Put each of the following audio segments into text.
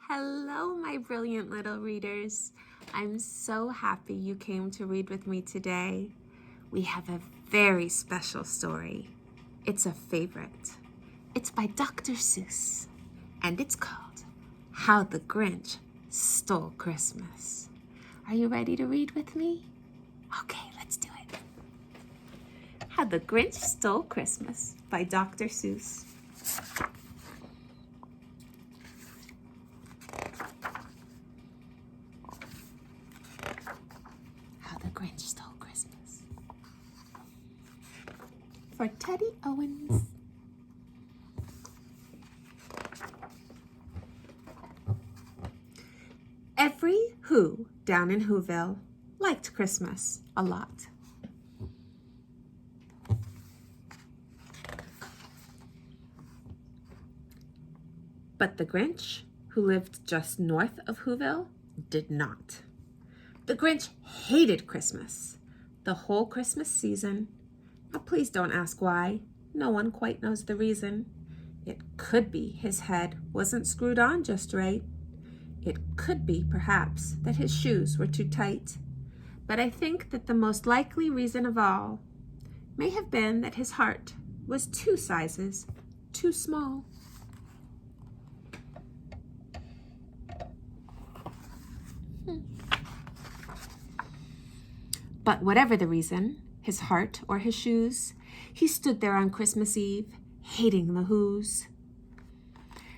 Hello, my brilliant little readers. I'm so happy you came to read with me today. We have a very special story. It's a favorite. It's by Dr. Seuss, and it's called How the Grinch Stole Christmas. Are you ready to read with me? Okay, let's do it. How the Grinch Stole Christmas by Dr. Seuss. The Grinch Stole Christmas. For Teddy Owens. Every Who down in Whoville liked Christmas a lot. But the Grinch, who lived just north of Whoville, did not. The Grinch hated Christmas, the whole Christmas season. Now, please don't ask why. No one quite knows the reason. It could be his head wasn't screwed on just right. It could be, perhaps, that his shoes were too tight. But I think that the most likely reason of all may have been that his heart was 2 sizes too small. But whatever the reason, his heart or his shoes, he stood there on Christmas Eve, hating the Whos,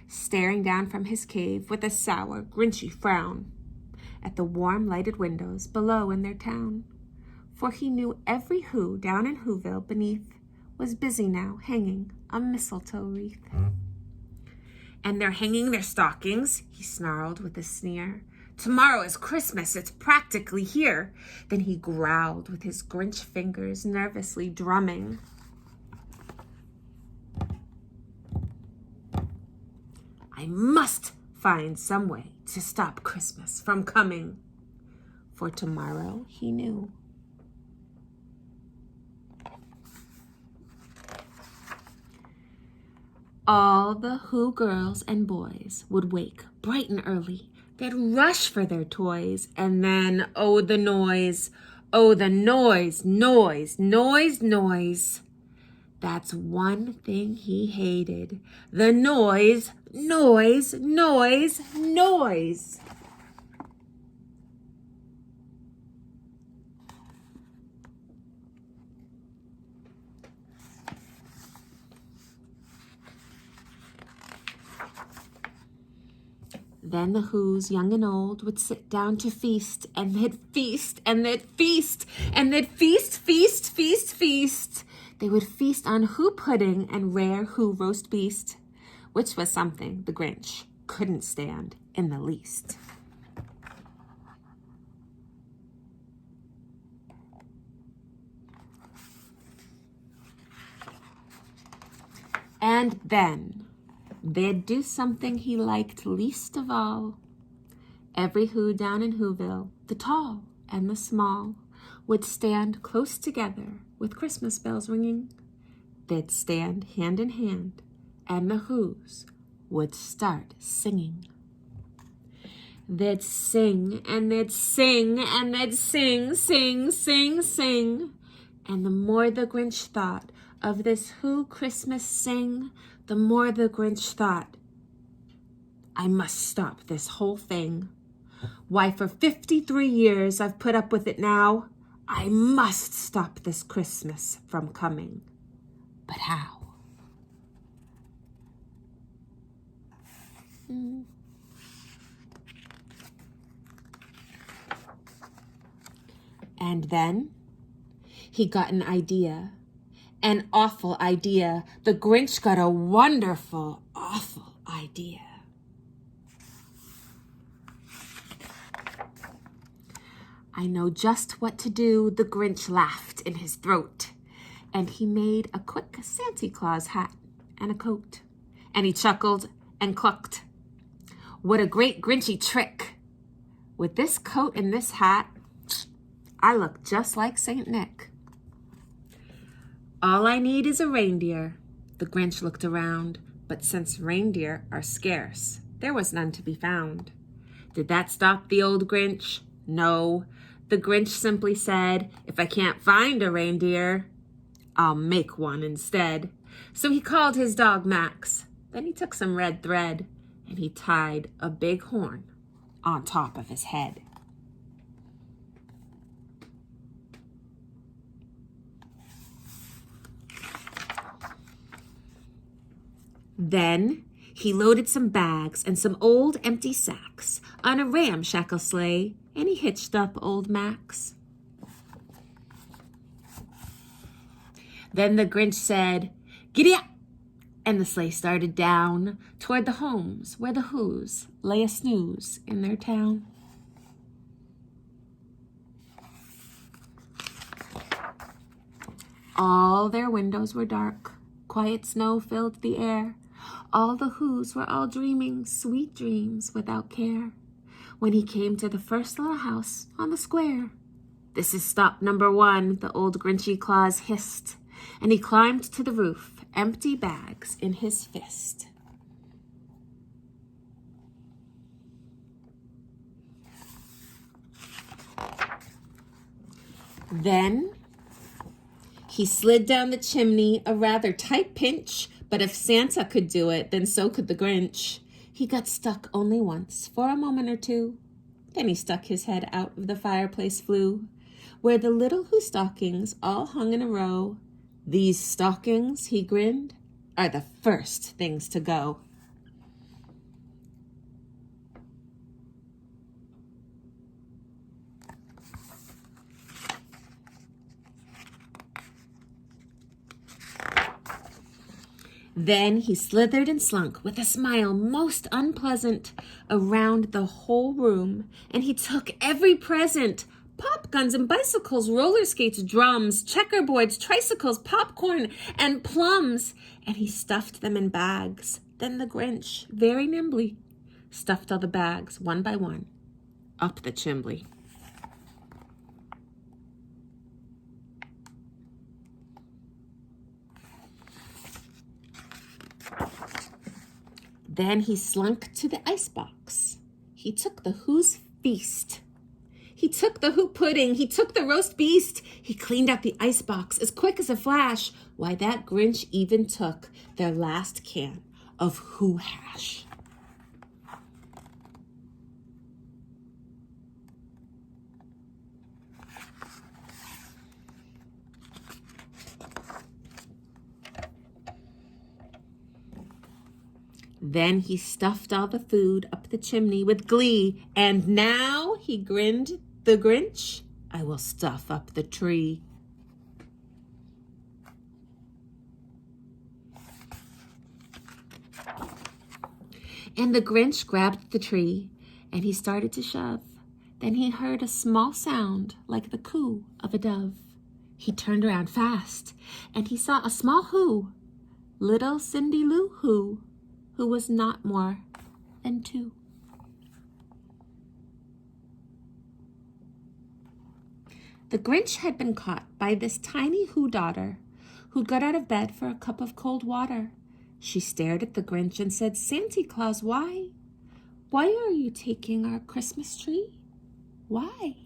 staring down from his cave with a sour, grinchy frown at the warm, lighted windows below in their town. For he knew every Who down in Whoville beneath was busy now hanging a mistletoe wreath. And they're hanging their stockings, he snarled with a sneer. Tomorrow is Christmas, it's practically here. Then he growled with his Grinch fingers nervously drumming. I must find some way to stop Christmas from coming. For tomorrow, he knew. All the Who girls and boys would wake bright and early. They'd rush for their toys, and then, oh, the noise. Oh, the noise, noise, noise, noise. That's one thing he hated. The noise, noise, noise, noise. Then the Whos, young and old, would sit down to feast, and they'd feast, and they'd feast, and they'd feast, feast, feast, feast. They would feast on Who pudding and rare Who roast beast, which was something the Grinch couldn't stand in the least. And then they'd do something he liked least of all. Every Who down in Whoville, the tall and the small, would stand close together with Christmas bells ringing. They'd stand hand in hand, and the Whos would start singing. They'd sing, and they'd sing, and they'd sing, sing, sing, sing. And the more the Grinch thought of this Who Christmas sing, the more the Grinch thought, I must stop this whole thing. Why, for 53 years I've put up with it now. I must stop this Christmas from coming. But how? And then he got an idea. An awful idea. The Grinch got a wonderful, awful idea. I know just what to do, the Grinch laughed in his throat. And he made a quick Santa Claus hat and a coat. And he chuckled and clucked. What a great Grinchy trick. With this coat and this hat, I look just like Saint Nick. All I need is a reindeer. The Grinch looked around, but since reindeer are scarce, there was none to be found. Did that stop the old Grinch? No. The Grinch simply said, if I can't find a reindeer, I'll make one instead. So he called his dog Max. Then he took some red thread and he tied a big horn on top of his head. Then he loaded some bags and some old empty sacks on a ramshackle sleigh, and he hitched up old Max. Then the Grinch said, "Giddy up!" And the sleigh started down toward the homes where the Whos lay a snooze in their town. All their windows were dark. Quiet snow filled the air. All the Whos were all dreaming sweet dreams without care. When he came to the first little house on the square, "This is stop number 1, the old Grinchy Claus hissed, and he climbed to the roof, empty bags in his fist. Then he slid down the chimney, a rather tight pinch, but if Santa could do it, then so could the Grinch. He got stuck only once, for a moment or two. Then he stuck his head out of the fireplace flue, where the little Who stockings all hung in a row. "These stockings," he grinned, "are the first things to go." Then he slithered and slunk with a smile most unpleasant around the whole room, and he took every present: pop guns and bicycles, roller skates, drums, checkerboards, tricycles, popcorn, and plums, and he stuffed them in bags. Then the Grinch, very nimbly, stuffed all the bags, one by one, up the chimbley. Then he slunk to the icebox. He took the Who's feast. He took the Who pudding. He took the roast beast. He cleaned out the icebox as quick as a flash. Why, that Grinch even took their last can of Who hash. Then he stuffed all the food up the chimney with glee, and now, he grinned, the Grinch, I will stuff up the tree. And the Grinch grabbed the tree, and he started to shove. Then he heard a small sound like the coo of a dove. He turned around fast, and he saw a small Who, little Cindy Lou Who was not more than 2. The Grinch had been caught by this tiny Who daughter, who got out of bed for a cup of cold water. She stared at the Grinch and said, "Santa Claus, why? Why are you taking our Christmas tree? Why?"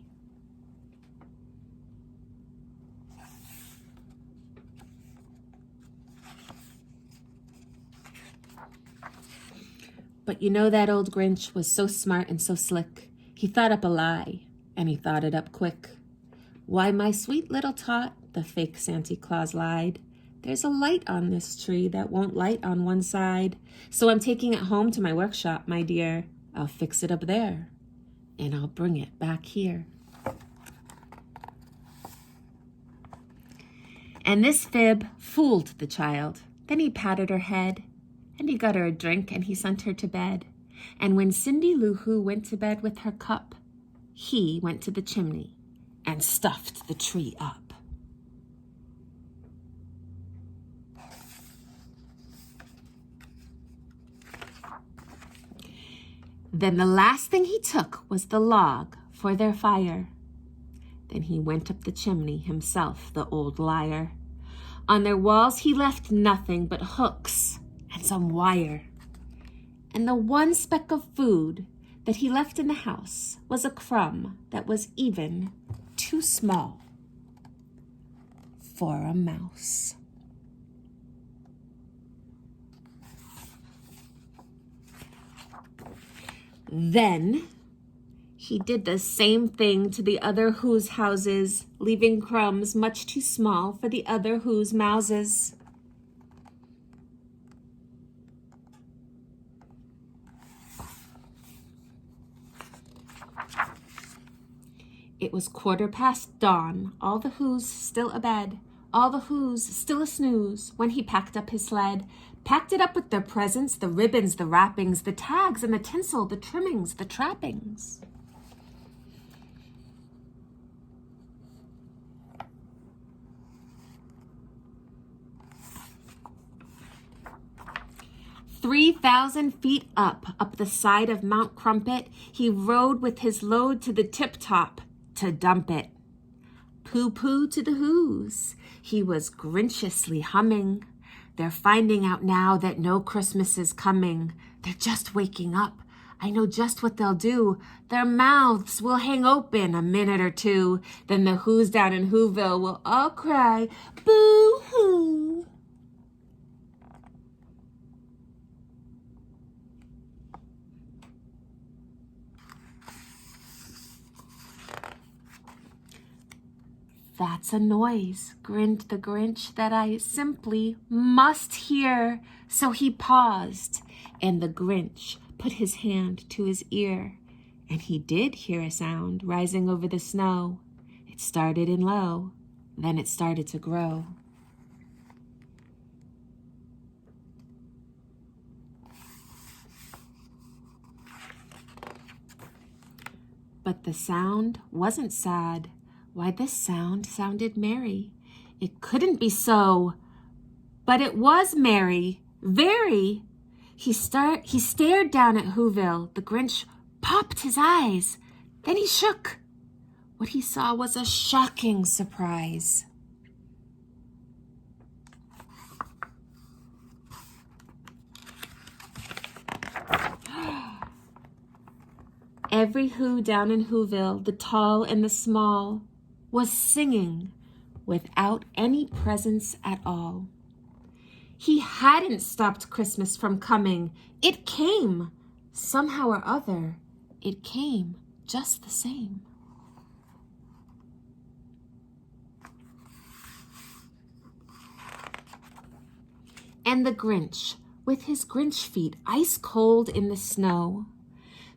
But you know that old Grinch was so smart and so slick. He thought up a lie, and he thought it up quick. "Why, my sweet little tot," the fake Santa Claus lied, "there's a light on this tree that won't light on one side. So I'm taking it home to my workshop, my dear. I'll fix it up there, and I'll bring it back here." And this fib fooled the child. Then he patted her head, and he got her a drink, and he sent her to bed. And when Cindy Lou Who went to bed with her cup, he went to the chimney and stuffed the tree up. Then the last thing he took was the log for their fire. Then he went up the chimney himself, the old liar. On their walls he left nothing but hooks and some wire. and the one speck of food that he left in the house was a crumb that was even too small for a mouse. Then he did the same thing to the other Who's houses, leaving crumbs much too small for the other Who's mouses. It was 1/4 dawn, all the Who's still abed, all the Who's still a snooze, when he packed up his sled, packed it up with their presents, the ribbons, the wrappings, the tags and the tinsel, the trimmings, the trappings. "3,000 feet up the side of Mount Crumpet, he rode with his load to the tip-top to dump it. Pooh-pooh to the Who's, he was Grinchiously humming. They're finding out now that no Christmas is coming. They're just waking up. I know just what they'll do. Their mouths will hang open a minute or two. Then the Who's down in Whoville will all cry, boo-hoo." "That's a noise," grinned the Grinch, "that I simply must hear." So he paused, and the Grinch put his hand to his ear, and he did hear a sound rising over the snow. It started in low, then it started to grow. But the sound wasn't sad. Why, this sound sounded merry. It couldn't be so, but it was merry, very. He stared down at Whoville. The Grinch popped his eyes. Then he shook. What he saw was a shocking surprise. Every Who down in Whoville, the tall and the small, was singing without any presents at all. He hadn't stopped Christmas from coming. It came. Somehow or other, it came just the same. And the Grinch, with his Grinch feet ice cold in the snow,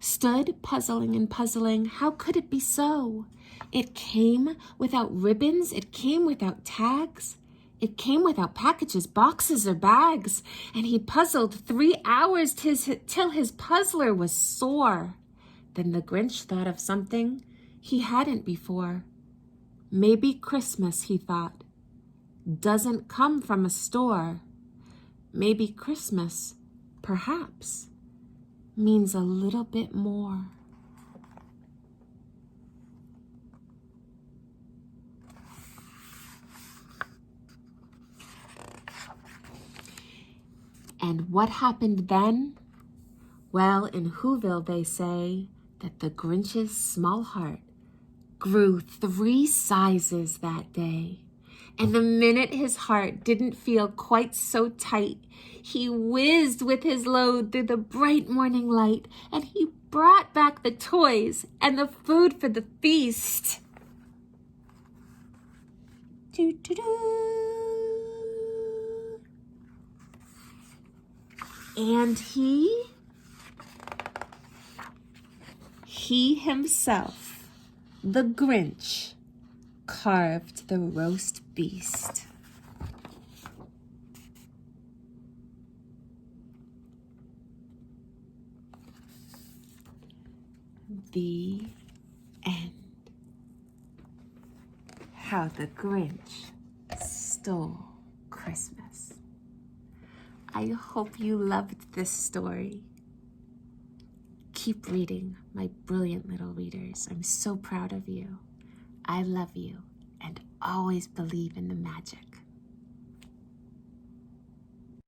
stood puzzling and puzzling. How could it be so? It came without ribbons. It came without tags. It came without packages, boxes, or bags. And he puzzled 3 hours till his puzzler was sore. Then the Grinch thought of something he hadn't before. Maybe Christmas, he thought, doesn't come from a store. Maybe Christmas, perhaps, means a little bit more. And what happened then? Well, in Whoville they say that the Grinch's small heart grew 3 sizes that day. And the minute his heart didn't feel quite so tight, he whizzed with his load through the bright morning light, and he brought back the toys and the food for the feast. Doo-doo-doo. And he himself, the Grinch, carved the roast beast. The end. How the Grinch Stole Christmas. I hope you loved this story. Keep reading, my brilliant little readers. I'm so proud of you. I love you and always believe in the magic.